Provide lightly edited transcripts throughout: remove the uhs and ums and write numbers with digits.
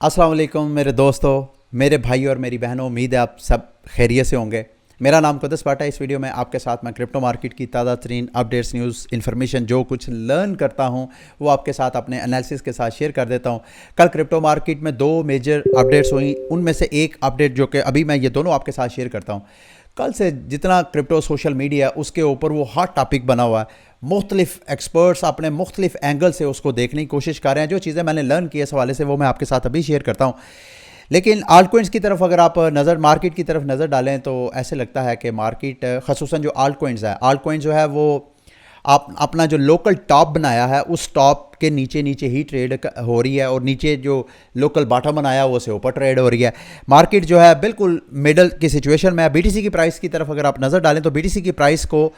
अस्सलाम वालेकुम मेरे दोस्तों, मेरे भाई और मेरी बहनों। उम्मीद है आप सब खैरियत से होंगे। मेरा नाम कुदस पाटा है। इस वीडियो में आपके साथ मैं क्रिप्टो मार्केट की ताज़ा तरीन अपडेट्स, न्यूज़, इन्फॉर्मेशन जो कुछ लर्न करता हूं वो आपके साथ अपने एनालिसिस के साथ शेयर कर देता हूं। कल क्रिप्टो मार्केट में दो मेजर अपडेट्स हुई, उनमें से एक अपडेट जो कि अभी मैं ये दोनों आपके साथ शेयर करता हूं। कल से जितना क्रिप्टो सोशल मीडिया उसके ऊपर वो हॉट टॉपिक बना हुआ है। मुख्तलिफ एक्सपर्ट्स अपने मुख्तलिफ एंगल से उसको देखने की कोशिश कर रहे हैं। जो चीज़ें मैंने लर्न की इस हवाले से वो मैं आपके साथ अभी शेयर करता हूँ। लेकिन आल्ट कॉइन्स की तरफ अगर आप मार्केट की तरफ नज़र डालें तो ऐसे लगता है कि मार्केट ख़ुसूसन जो आल्ट कॉइन्स है, आल्ट कॉइन्स जो है वो आप अपना जो लोकल टॉप बनाया है उस टॉप के नीचे नीचे ही ट्रेड हो रही है, और नीचे जो लोकल बॉटम बनाया है वो से ऊपर ट्रेड हो रही है। मार्केट जो है बिल्कुल मिडल की सिचुएशन में है। बीटीसी की प्राइस की तरफ अगर आप नज़र डालें तो बीटीसी की प्राइस को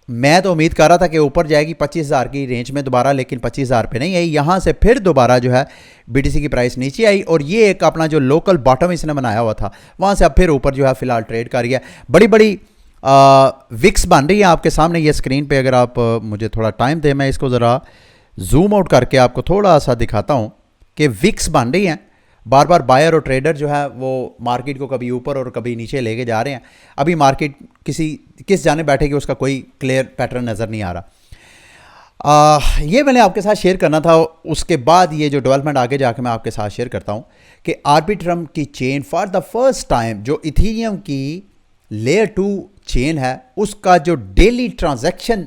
मैं तो उम्मीद कर रहा था कि ऊपर जाएगी 25,000 की रेंज में दोबारा, लेकिन 25,000 पे नहीं आई। यहाँ से फिर दोबारा जो है बीटीसी की प्राइस नीचे आई, और ये एक अपना जो लोकल बॉटम इसने बनाया हुआ था वहाँ से अब फिर ऊपर जो है फिलहाल ट्रेड कर रही है। बड़ी बड़ी विक्स बन रही है आपके सामने ये स्क्रीन पे। अगर आप मुझे थोड़ा टाइम दें, मैं इसको ज़रा जूम आउट करके आपको थोड़ा सा दिखाता हूँ कि विक्स बन रही हैं। बार बार बायर और ट्रेडर जो है वो मार्केट को कभी ऊपर और कभी नीचे लेके जा रहे हैं। अभी मार्केट किस जाने बैठेगी उसका कोई क्लियर पैटर्न नज़र नहीं आ रहा। ये मैंने आपके साथ शेयर करना था। उसके बाद ये जो डेवलपमेंट आगे जाके मैं आपके साथ शेयर करता हूँ कि आर्बिट्रम की chain for the first time जो इथीरियम की लेयर 2 चेन है उसका जो डेली ट्रांजैक्शन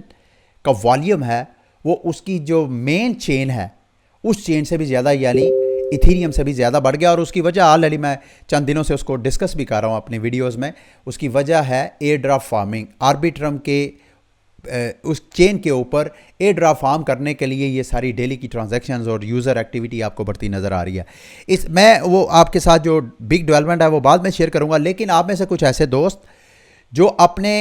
का वॉल्यूम है वो उसकी जो मेन चेन है उस चेन से भी ज़्यादा, यानी इथीरियम से भी ज़्यादा बढ़ गया। और उसकी वजह ऑलरेडी मैं चंद दिनों से उसको डिस्कस भी कर रहा हूँ अपने वीडियोस में। उसकी वजह है एयर ड्रॉप फार्मिंग। आर्बिट्रम के उस चेन के ऊपर एयर ड्रॉप फार्म करने के लिए ये सारी डेली की ट्रांजैक्शंस और यूज़र एक्टिविटी आपको बढ़ती नज़र आ रही है। मैं वो आपके साथ जो बिग डेवलपमेंट है वो बाद में शेयर करूँगा। लेकिन आप में से कुछ ऐसे दोस्त जो अपने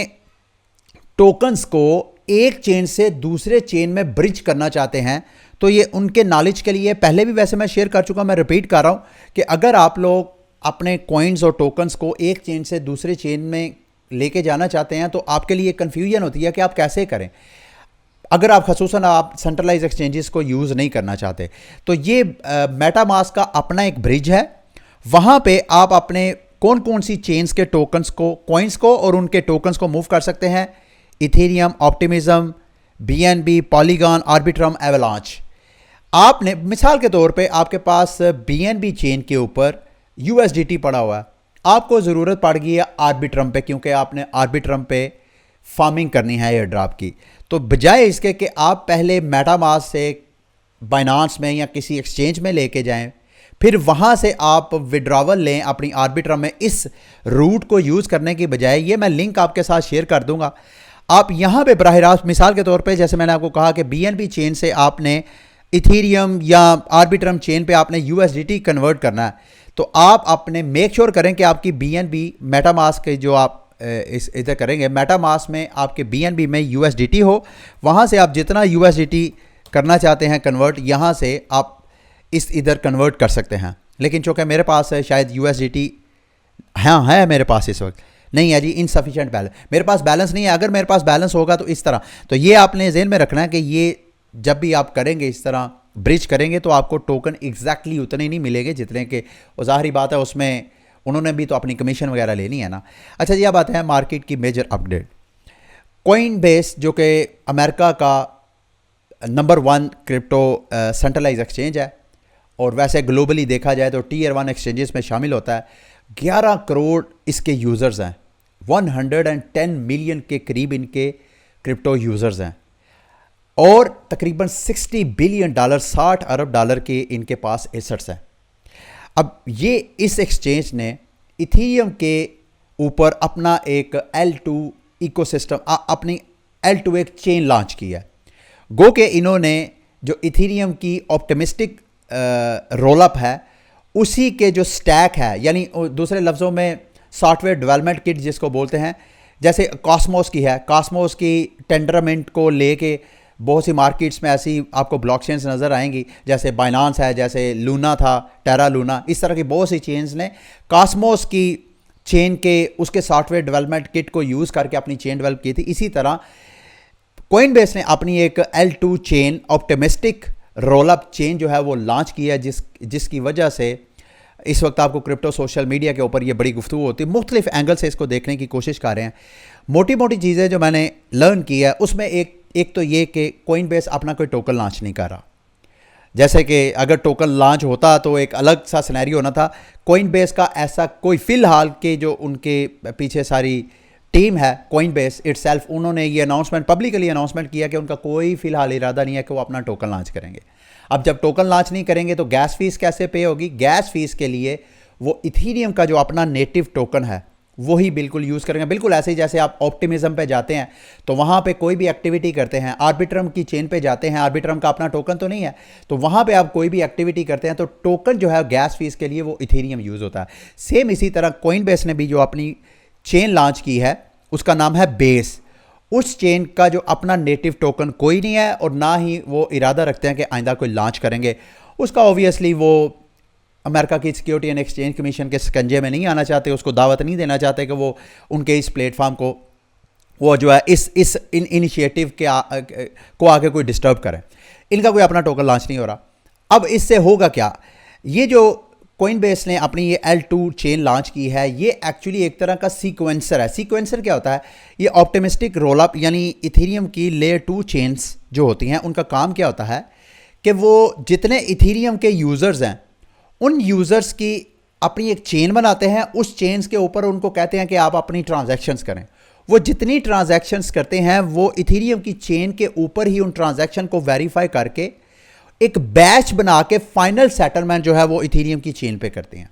टोकन्स को एक चेन से दूसरे चेन में ब्रिज करना चाहते हैं, तो ये उनके नॉलेज के लिए पहले भी वैसे मैं शेयर कर चुका, मैं रिपीट कर रहा हूँ कि अगर आप लोग अपने कॉइन्स और टोकन्स को एक चेन से दूसरे चेन में लेके जाना चाहते हैं तो आपके लिए कन्फ्यूजन होती है कि आप कैसे करें। अगर आप खसूसन आप सेंट्रलाइज एक्सचेंजेस को यूज़ नहीं करना चाहते तो ये मेटामास्क का अपना एक ब्रिज है। वहाँ पे आप अपने कौन कौन सी चेन्स के टोकन्स को, कॉइन्स को और उनके टोकन्स को मूव कर सकते हैं। Ethereum, optimism, BNB, polygon, Arbitrum, avalanche. आपने मिसाल के तौर पे आपके पास बीएनबी चेन के ऊपर यूएसडीटी पड़ा हुआ है, आपको ज़रूरत पड़ गई है आर्बिट्रम पे, क्योंकि आपने आर्बिट्रम पे फार्मिंग करनी है एयर ड्रॉप की। तो बजाय इसके कि आप पहले मेटामास्क से बाइनांस में या किसी एक्सचेंज में लेके जाएं, फिर वहाँ से आप विड्रॉवल लें अपनी आर्बिट्रम में, इस रूट को यूज़ करने की बजाय, ये मैं लिंक आपके साथ शेयर कर दूंगा, आप यहाँ पे बराह रास्त मिसाल के तौर पे जैसे मैंने आपको कहा कि बीएनबी चेन से आपने इथीरियम या आर्बिट्रम चेन पे आपने यूएसडीटी कन्वर्ट करना है, तो आप अपने मेक श्योर करें कि आपकी बीएनबी मेटामास्क के जो आप इस इधर करेंगे मेटामास्क में आपके बीएनबी में यूएसडीटी हो। वहाँ से आप जितना यूएसडीटी करना चाहते हैं कन्वर्ट, यहाँ से आप इस इधर कन्वर्ट कर सकते हैं। लेकिन चूँकि मेरे पास है शायद यूएसडीटी हाँ है मेरे पास इस वक्त नहीं है जी, इनसफिशिएंट बैलेंस, मेरे पास बैलेंस नहीं है। अगर मेरे पास बैलेंस होगा तो इस तरह, तो ये आपने ज़हन में रखना है कि ये जब भी आप करेंगे इस तरह ब्रिज करेंगे तो आपको टोकन एग्जैक्टली उतने नहीं मिलेंगे जितने के, और ज़ाहिर बात है उसमें उन्होंने भी तो अपनी कमीशन वगैरह लेनी है ना। अच्छा जी, अब आते हैं मार्केट की मेजर अपडेट। कॉइनबेस जो कि अमेरिका का नंबर 1 क्रिप्टो सेंट्रलाइज एक्सचेंज है, और वैसे ग्लोबली देखा जाए तो टियर 1 एक्सचेंजेस में शामिल होता है। 11 करोड़ इसके यूज़र्स हैं, 110 मिलियन के करीब इनके क्रिप्टो यूज़र्स हैं, और तकरीबन $60 बिलियन, 60 अरब डॉलर के इनके पास एसेट्स हैं। अब ये इस एक्सचेंज ने इथीरियम के ऊपर अपना एक L2 इकोसिस्टम, अपनी L2 एक चेन लॉन्च की है। गो के इन्होंने जो इथीरियम की ऑप्टिमिस्टिक रोलअप है उसी के जो स्टैक है, यानी दूसरे लफ्ज़ों में सॉफ्टवेयर डेवलपमेंट किट जिसको बोलते हैं, जैसे कॉस्मोस की है, कॉस्मोस की टेंडरमेंट को लेके बहुत सी मार्केट्स में ऐसी आपको ब्लॉकचेन्स नज़र आएंगी, जैसे बाइनांस है, जैसे लूना था, टेरा लूना, इस तरह की बहुत सी चेन्स ने कॉस्मोस की चेन के उसके सॉफ्टवेयर डेवलपमेंट किट को यूज़ करके अपनी चेन डेवलप की थी। इसी तरह कॉइनबेस ने अपनी एक L2 chain optimistic roll up chain जो है वो लॉन्च किया, जिसकी वजह से इस वक्त आपको क्रिप्टो सोशल मीडिया के ऊपर ये बड़ी गुफ्तगू होती है, मुख्तलिफ एंगल से इसको देखने की कोशिश कर रहे हैं। मोटी मोटी चीज़ें जो मैंने लर्न की है उसमें एक तो ये कि कोइनबेस अपना कोई टोकन लॉन्च नहीं कर रहा। जैसे कि अगर टोकन लॉन्च होता तो एक अलग सा सिनेरियो होना था। कोइनबेस का ऐसा कोई फ़िलहाल के जो उनके पीछे सारी टीम है कोइनबेस इटसेल्फ, उन्होंने ये अनाउंसमेंट पब्लिकली अनाउंसमेंट किया कि उनका कोई फ़िलहाल इरादा नहीं है कि वो अपना टोकन लॉन्च करेंगे। अब जब टोकन लॉन्च नहीं करेंगे तो गैस फीस कैसे पे होगी? गैस फीस के लिए वो इथीरियम का जो अपना नेटिव टोकन है वही बिल्कुल यूज़ करेंगे। बिल्कुल ऐसे ही जैसे आप ऑप्टिमिज्म पे जाते हैं तो वहाँ पे कोई भी एक्टिविटी करते हैं, आर्बिट्रम की चेन पे जाते हैं, आर्बिट्रम का अपना टोकन तो नहीं है, तो वहाँ पे आप कोई भी एक्टिविटी करते हैं तो टोकन जो है गैस फीस के लिए वो इथीरियम यूज़ होता है। सेम इसी तरह कोइनबेस ने भी जो अपनी चेन लॉन्च की है उसका नाम है बेस। उस चेन का जो अपना नेटिव टोकन कोई नहीं है और ना ही वो इरादा रखते हैं कि आइंदा कोई लॉन्च करेंगे। उसका ऑब्वियसली वो अमेरिका की सिक्योरिटी एंड एक्सचेंज कमीशन के स्कंजे में नहीं आना चाहते, उसको दावत नहीं देना चाहते कि वो उनके इस प्लेटफॉर्म को वो जो है इस इनिशिएटिव को आगे कोई डिस्टर्ब करें। इनका कोई अपना टोकन लॉन्च नहीं हो रहा। अब इससे होगा क्या? ये जो कोइनबेस ने अपनी ये L2 चेन लॉन्च की है ये एक्चुअली एक तरह का सीक्वेंसर है। सीक्वेंसर क्या होता है? ये ऑप्टिमिस्टिक रोलअप यानी इथीरियम की लेयर 2 चेन्स जो होती हैं उनका काम क्या होता है कि वो जितने इथीरियम के यूज़र्स हैं उन यूज़र्स की अपनी एक चेन बनाते हैं, उस चेन्स के ऊपर उनको कहते हैं कि आप अपनी ट्रांजैक्शंस करें। वो जितनी ट्रांजैक्शंस करते हैं वो इथीरियम की चेन के ऊपर ही उन ट्रांजैक्शन को वेरीफाई करके एक बैच बना के फाइनल सेटलमेंट जो है वो इथीरियम की चेन पे करते हैं।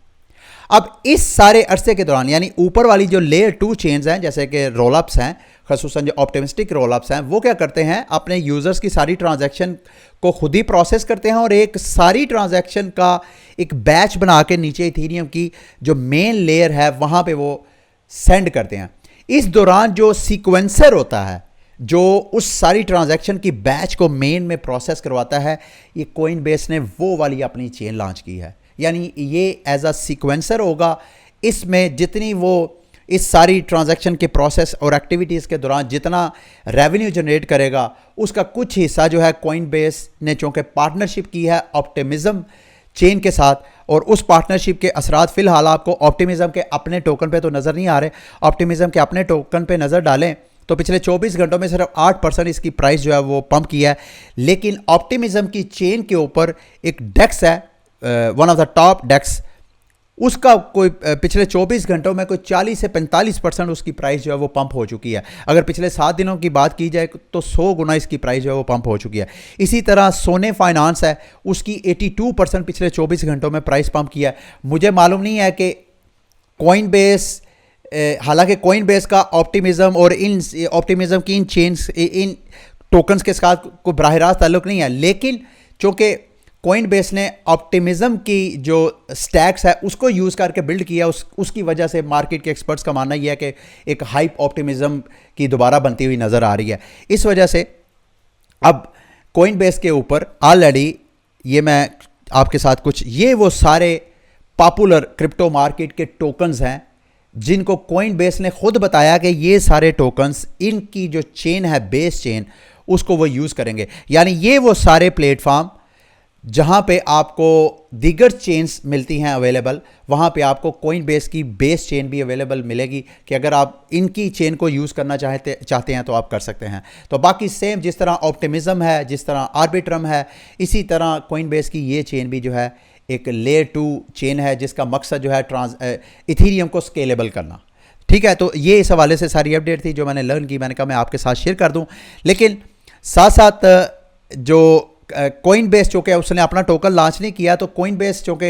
अब इस सारे अरसे के दौरान यानी ऊपर वाली जो लेयर 2 चेन्स हैं जैसे कि रोलअप्स हैं, खसूसन जो ऑप्टिमिस्टिक रोलअप्स हैं, वो क्या करते हैं अपने यूज़र्स की सारी ट्रांजैक्शन को खुद ही प्रोसेस करते हैं और एक सारी ट्रांजैक्शन का एक बैच बना के नीचे इथीरियम की जो मेन लेयर है वहाँ पे वो सेंड करते हैं। इस दौरान जो सीक्वेंसर होता है जो उस सारी ट्रांजैक्शन की बैच को मेन में प्रोसेस करवाता है, ये कोइनबेस ने वो वाली अपनी चेन लॉन्च की है। यानी ये एज अ सीक्वेंसर होगा, इसमें जितनी वो इस सारी ट्रांजैक्शन के प्रोसेस और एक्टिविटीज़ के दौरान जितना रेवेन्यू जनरेट करेगा उसका कुछ हिस्सा जो है कोइनबेस ने चूँकि पार्टनरशिप की है ऑप्टिमिज्म चेन के साथ, और उस पार्टनरशिप के असरात फ़िलहाल आपको ऑप्टिमिज्म के अपने टोकन पे तो नज़र नहीं आ रहे। ऑप्टिमिज्म के अपने टोकन पे नज़र डालें तो पिछले 24 घंटों में सिर्फ 8% इसकी प्राइस जो है वो पंप किया है। लेकिन ऑप्टिमिज्म की चेन के ऊपर एक डेक्स है, वन ऑफ द टॉप डेक्स, उसका कोई पिछले 24 घंटों में कोई 40 से 45% उसकी प्राइस जो है वो पंप हो चुकी है। अगर पिछले 7 दिनों की बात की जाए तो 100 गुना इसकी प्राइस जो है वो पंप हो चुकी है। इसी तरह सोने फाइनेंस है, उसकी 82% पिछले 24 घंटों में प्राइस पंप किया है। मुझे मालूम नहीं है कि कोइनबेस, हालांकि कोइनबेस का ऑप्टिमिज्म और इन ऑप्टिमिज्म की इन चेन्स इन टोकन्स के साथ कोई बराह रास्त ताल्लुक नहीं है, लेकिन चूँकि कोइनबेस ने ऑप्टिमिज्म की जो स्टैक्स है उसको यूज़ करके बिल्ड किया, उसकी वजह से मार्केट के एक्सपर्ट्स का मानना यह है कि एक हाइप ऑप्टिमिज्म की दोबारा बनती हुई नज़र आ रही है। इस वजह से अब कोइनबेस के ऊपर ऑलरेडी ये मैं आपके साथ कुछ ये वो सारे पॉपुलर क्रिप्टो मार्केट के टोकन्स हैं जिनको कोइनबेस ने खुद बताया कि ये सारे टोकन्स इनकी जो चेन है बेस चेन उसको वो यूज़ करेंगे। यानी ये वो सारे प्लेटफॉर्म जहाँ पे आपको दीगर चेन्स मिलती हैं अवेलेबल, वहाँ पे आपको कोइनबेस की बेस चेन भी अवेलेबल मिलेगी कि अगर आप इनकी चेन को यूज़ करना चाहते हैं तो आप कर सकते हैं। तो बाकी सेम जिस तरह ऑप्टिमिज्म है, जिस तरह आर्बिट्रम है, इसी तरह कोइनबेस की ये चेन भी जो है एक लेयर 2 चेन है जिसका मकसद जो है इथीरियम को स्केलेबल करना। ठीक है, तो ये इस हवाले से सारी अपडेट थी जो मैंने लर्न की, मैंने कहा मैं आपके साथ शेयर कर दूं। लेकिन साथ साथ जो कोइनबेस चूँकि उसने अपना टोकन लॉन्च नहीं किया, तो कोइनबेस चूँकि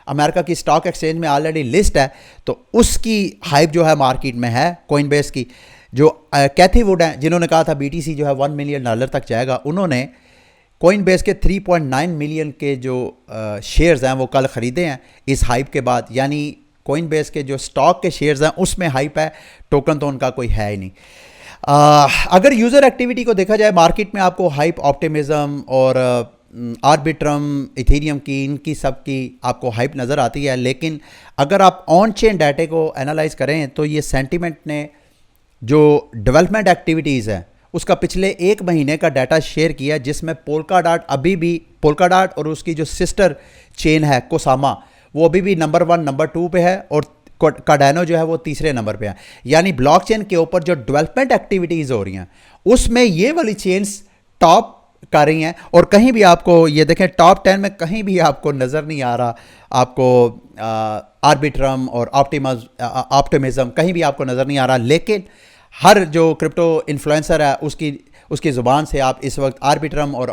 अमेरिका की स्टॉक एक्सचेंज में ऑलरेडी लिस्ट है तो उसकी हाइप जो है मार्केट में है। कोइनबेस की जो कैथी वुड हैं जिन्होंने कहा था BTC जो है $1 मिलियन तक जाएगा, उन्होंने कोइनबेस के 3.9 मिलियन के जो शेयर्स हैं वो कल ख़रीदे हैं इस हाइप के बाद। यानी कोइनबेस के जो स्टॉक के शेयर्स हैं उसमें हाइप है, टोकन तो उनका कोई है ही नहीं। अगर यूज़र एक्टिविटी को देखा जाए मार्केट में आपको हाइप ऑप्टिमिज्म और आर्बिट्रम इथीरियम की इनकी सब की आपको हाइप नज़र आती है, लेकिन अगर आप ऑन चेन डाटे को एनालाइज करें तो ये सेंटिमेंट ने जो डेवलपमेंट एक्टिविटीज़ है उसका पिछले 1 महीने का डाटा शेयर किया जिसमें पोल्काडॉट अभी भी पोल्काडॉट और उसकी जो सिस्टर चेन है कोसामा वो अभी भी नंबर 1 नंबर 2 पे है और कार्डानो जो है वो तीसरे नंबर पे है। यानी ब्लॉकचेन के ऊपर जो डेवलपमेंट एक्टिविटीज़ हो रही हैं उसमें ये वाली चेन्स टॉप कर रही हैं। और कहीं भी आपको ये देखें टॉप 10 में कहीं भी आपको नज़र नहीं आ रहा आपको आर्बिट्रम और ऑप्टिमिज्म कहीं भी आपको नज़र नहीं आ रहा। लेकिन हर जो क्रिप्टो इन्फ्लुएंसर है उसकी ज़ुबान से आप इस वक्त आर्बिट्रम और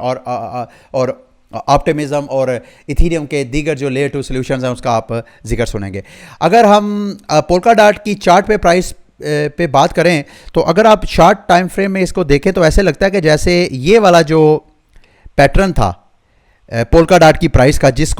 ऑप्टिमिज्म और इथीरियम के दीगर जो लेयर 2 सॉल्यूशंस हैं उसका आप जिक्र सुनेंगे। अगर हम पोल्काडॉट की चार्ट पे प्राइस पे बात करें तो अगर आप शॉर्ट टाइम फ्रेम में इसको देखें तो ऐसे लगता है कि जैसे ये वाला जो पैटर्न था पोल्काडॉट की प्राइस का जिस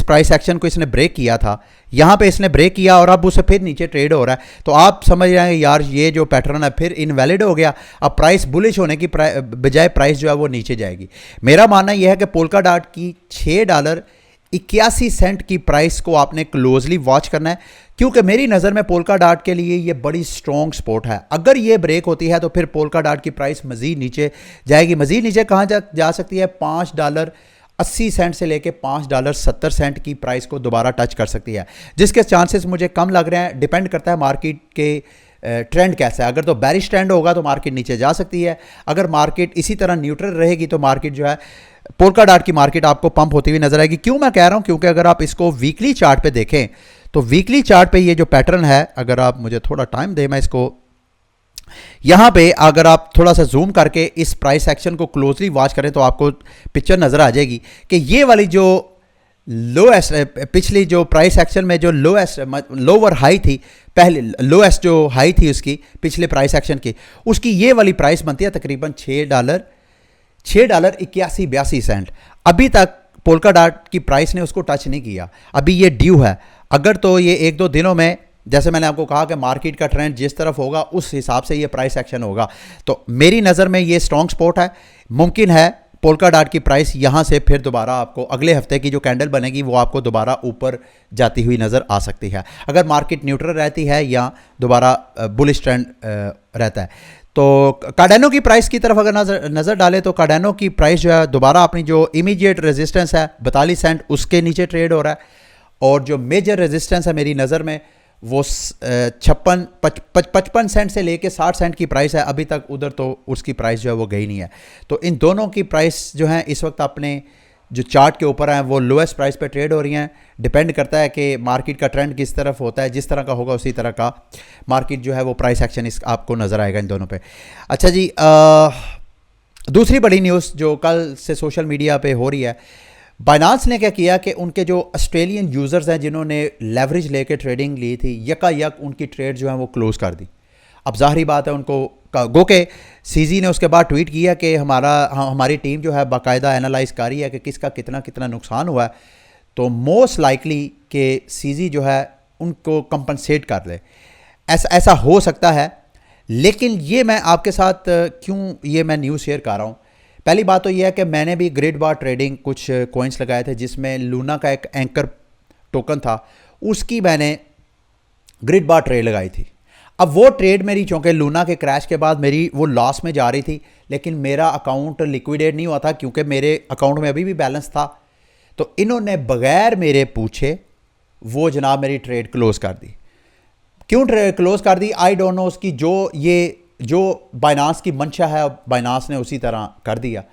प्राइस एक्शन को इसने ब्रेक किया था, यहाँ पे इसने ब्रेक किया और अब उसे फिर नीचे ट्रेड हो रहा है। तो आप समझ रहे हैं यार ये जो पैटर्न है फिर इनवैलिड हो गया, अब प्राइस बुलिश होने की बजाय प्राइस जो है वो नीचे जाएगी। मेरा मानना यह है कि पोल्काडॉट की $6.81 की प्राइस को आपने क्लोजली वॉच करना है, क्योंकि मेरी नज़र में पोल्काडॉट के लिए ये बड़ी स्ट्रॉन्ग सपोर्ट है। अगर ये ब्रेक होती है तो फिर पोल्काडॉट की प्राइस मज़ीद नीचे जाएगी। मज़ीद नीचे कहाँ जा सकती है? $5.80 से लेके $5.70 की प्राइस को दोबारा टच कर सकती है, जिसके चांसेस मुझे कम लग रहे हैं। डिपेंड करता है मार्केट के ट्रेंड कैसा है। अगर तो बैरिश ट्रेंड होगा तो मार्केट नीचे जा सकती है, अगर मार्केट इसी तरह न्यूट्रल रहेगी तो मार्केट जो है पोल्काडॉट की मार्केट आपको पंप होती हुई नजर आएगी। क्यों मैं कह रहा हूं? क्योंकि अगर आप इसको वीकली चार्ट पे देखें तो वीकली चार्ट पे ये जो पैटर्न है, अगर आप मुझे थोड़ा टाइम दें मैं इसको यहां पे अगर आप थोड़ा सा जूम करके इस प्राइस एक्शन को क्लोजली वॉच करें तो आपको पिक्चर नजर आ जाएगी कि ये वाली जो लोएस्ट पिछली जो प्राइस एक्शन में जो लोअर हाई थी, पहले लोएस्ट जो हाई थी उसकी पिछले प्राइस एक्शन की, उसकी ये वाली प्राइस बनती है तकरीबन $6.81। अभी तक पोल्काडॉट की प्राइस ने उसको टच नहीं किया, अभी ये ड्यू है। अगर तो ये 1-2 दिनों में, जैसे मैंने आपको कहा कि मार्केट का ट्रेंड जिस तरफ होगा उस हिसाब से ये प्राइस एक्शन होगा, तो मेरी नज़र में ये स्ट्रॉन्ग सपोर्ट है। मुमकिन है पोल्काडॉट की प्राइस यहाँ से फिर दोबारा आपको अगले हफ्ते की जो कैंडल बनेगी वो आपको दोबारा ऊपर जाती हुई नज़र आ सकती है, अगर मार्केट न्यूट्रल रहती है या दोबारा बुलिश ट्रेंड रहता है। तो कार्डानो की प्राइस की तरफ अगर नज़र डालें तो कार्डानो की प्राइस जो है दोबारा अपनी जो इमीडिएट रेजिस्टेंस है 42 सेंट उसके नीचे ट्रेड हो रहा है, और जो मेजर रेजिस्टेंस है मेरी नज़र में वो 55 सेंट से लेके 60 सेंट की प्राइस है। अभी तक उधर तो उसकी प्राइस जो है वो गई नहीं है। तो इन दोनों की प्राइस जो है इस वक्त अपने जो चार्ट के ऊपर हैं वो लोएस्ट प्राइस पे ट्रेड हो रही हैं। डिपेंड करता है कि मार्केट का ट्रेंड किस तरफ होता है, जिस तरह का होगा उसी तरह का मार्केट जो है वो प्राइस एक्शन इस आपको नज़र आएगा इन दोनों पे। अच्छा जी, दूसरी बड़ी न्यूज़ जो कल से सोशल मीडिया पे हो रही है, बाइनांस ने क्या किया कि उनके जो ऑस्ट्रेलियन यूज़र्स हैं जिन्होंने लेवरेज लेके ट्रेडिंग ली थी, यकायक उनकी ट्रेड जो है वो क्लोज़ कर दी। अब ज़ाहिरी बात है उनको गो के सीजी ने उसके बाद ट्वीट किया कि हमारी टीम जो है बाकायदा एनालाइज कर रही है कि किसका कितना कितना नुकसान हुआ है, तो मोस्ट लाइकली कि सीजी जो है उनको कंपनसेट कर ले। ऐसा हो सकता है, लेकिन ये मैं आपके साथ क्यों ये मैं न्यूज़ शेयर कर रहा हूँ। पहली बात तो यह है कि मैंने भी ग्रिड बार ट्रेडिंग कुछ कॉइन्स लगाए थे जिसमें लूना का एक एंकर टोकन था, उसकी मैंने ग्रिड बार ट्रेड लगाई थी। अब वो ट्रेड मेरी चूँकि लूना के क्रैश के बाद मेरी वो लॉस में जा रही थी, लेकिन मेरा अकाउंट लिक्विडेट नहीं हुआ था क्योंकि मेरे अकाउंट में अभी भी बैलेंस था। तो इन्होंने बगैर मेरे पूछे वो जनाब मेरी ट्रेड क्लोज़ कर दी। क्यों ट्रेड क्लोज़ कर दी आई डोंट नो। उसकी जो बाइनांस की मंशा है बाइनांस ने उसी तरह कर दिया।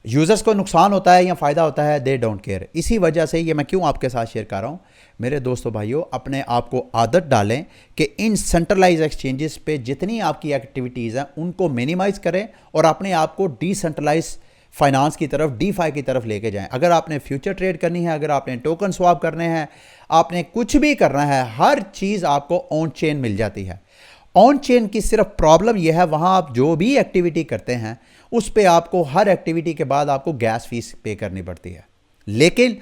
यूज़र्स को नुकसान होता है या फ़ायदा होता है, दे डोंट केयर। इसी वजह से ये मैं क्यों आपके साथ शेयर कर रहा हूँ। मेरे दोस्तों भाइयों, अपने आप को आदत डालें कि इन सेंट्रलाइज एक्सचेंजेस पे जितनी आपकी एक्टिविटीज़ हैं उनको मिनिमाइज़ करें और अपने आप को डिसेंट्रलाइज फाइनेंस की तरफ, डीफाई की तरफ लेके जाएं। अगर आपने फ्यूचर ट्रेड करनी है, अगर आपने टोकन स्वैप करने हैं, आपने कुछ भी करना है, हर चीज़ आपको ऑन चेन मिल जाती है। ऑन चेन की सिर्फ प्रॉब्लम यह है वहाँ आप जो भी एक्टिविटी करते हैं उस पे आपको हर एक्टिविटी के बाद आपको गैस फीस पे करनी पड़ती है। लेकिन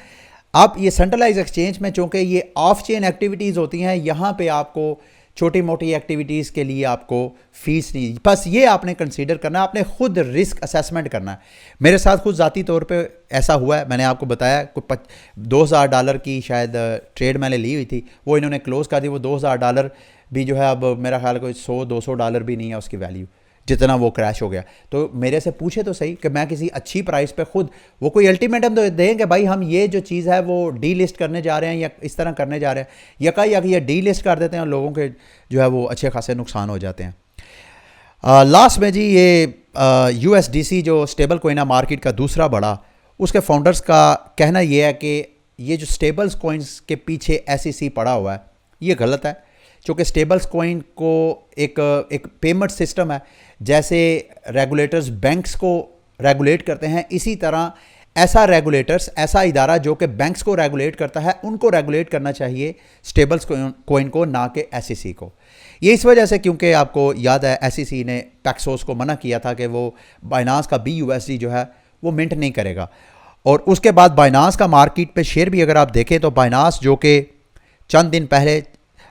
आप ये सेंट्रलाइज एक्सचेंज में चूँकि ये ऑफ चेन एक्टिविटीज़ होती हैं, यहाँ पे आपको छोटी मोटी एक्टिविटीज़ के लिए आपको फ़ीस नहीं, बस ये आपने कंसीडर करना है, आपने खुद रिस्क असेसमेंट करना है। मेरे साथ खुद ज़ाती तौर पे ऐसा हुआ है, मैंने आपको बताया कोई $2000 की शायद ट्रेड मैंने ली हुई थी, वो इन्होंने क्लोज़ कर दी। वो $2000 भी जो है अब मेरा ख्याल कोई $100-200 भी नहीं है उसकी वैल्यू, जितना वो क्रैश हो गया। तो मेरे से पूछे तो सही कि मैं किसी अच्छी प्राइस पे खुद, वो कोई अल्टीमेटम तो देंगे भाई हम ये जो चीज़ है वो डी लिस्ट करने जा रहे हैं या इस तरह करने जा रहे हैं, यकायक ये डी लिस्ट कर देते हैं और लोगों के जो है वो अच्छे खासे नुकसान हो जाते हैं। लास्ट में जी ये USDC जो स्टेबल कोइन है मार्केट का दूसरा बड़ा, उसके फाउंडर्स का कहना ये है कि ये जो स्टेबल्स कोइंस के पीछे SEC पड़ा हुआ है ये गलत है, क्योंकि स्टेबल्स कोइन को एक पेमेंट सिस्टम है, जैसे रेगुलेटर्स बैंक्स को रेगुलेट करते हैं इसी तरह ऐसा इदारा जो कि बैंक्स को रेगुलेट करता है उनको रेगुलेट करना चाहिए स्टेबल्स कोइन को, ना कि SEC को। ये इस वजह से क्योंकि आपको याद है SEC ने पैक्सोस को मना किया था कि वो बाइनांस का BUSD जो है वो मिंट नहीं करेगा। और उसके बाद बाइनांस का मार्केट पे शेयर भी अगर आप देखें तो बाइनांस जो कि चंद दिन पहले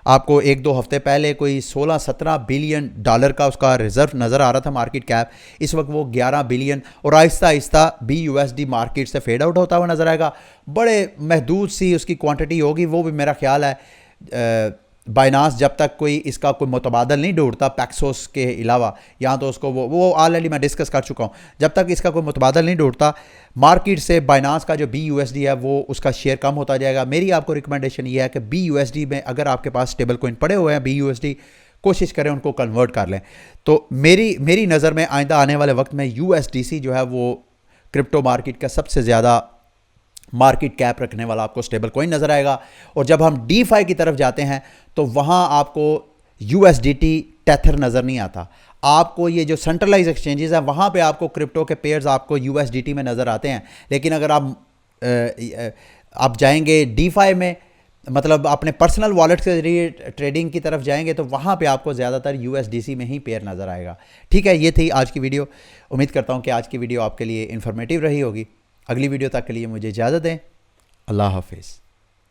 आपको 1-2 हफ्ते पहले कोई 16-17 बिलियन डॉलर का उसका रिजर्व नज़र आ रहा था मार्केट कैप, इस वक्त वो 11 बिलियन और आहिस्ता आहिस्ता BUSD मार्केट से फेड आउट होता हुआ नज़र आएगा। बड़े महदूद सी उसकी क्वांटिटी होगी, वो भी मेरा ख्याल है बाइनांस जब तक कोई इसका कोई मुतबादल नहीं ढूंढता पैक्सोस के अलावा, यहाँ तो उसको वो ऑलरेडी मैं डिस्कस कर चुका हूँ, जब तक इसका कोई मुतबादल नहीं ढूंढता मार्केट से बाइनांस का जो BUSD है वो उसका शेयर कम होता जाएगा। मेरी आपको रिकमेंडेशन ये है कि BUSD में अगर आपके पास स्टेबल कोइन पड़े हुए हैं BUSD, कोशिश करें उनको कन्वर्ट कर लें। तो मेरी नज़र में आइंदा आने वाले वक्त में USDC जो है वो क्रिप्टो मार्केट का सबसे ज़्यादा मार्केट कैप रखने वाला आपको स्टेबल कोइन नज़र आएगा। और जब हम DeFi की तरफ जाते हैं तो वहाँ आपको USDT टेथर नज़र नहीं आता, आपको ये जो सेंट्रलाइज एक्सचेंजेस हैं वहाँ पे आपको क्रिप्टो के पेयर्स आपको USDT में नज़र आते हैं। लेकिन अगर आप जाएंगे DeFi में, मतलब अपने पर्सनल वॉलेट के जरिए ट्रेडिंग की तरफ जाएंगे तो वहाँ पे आपको ज़्यादातर USDC में ही पेयर नज़र आएगा। ठीक है, ये थी आज की वीडियो। उम्मीद करता हूँ कि आज की वीडियो आपके लिए इन्फॉर्मेटिव रही होगी। अगली वीडियो तक के लिए मुझे इजाज़त दें। अल्लाह हाफिज़।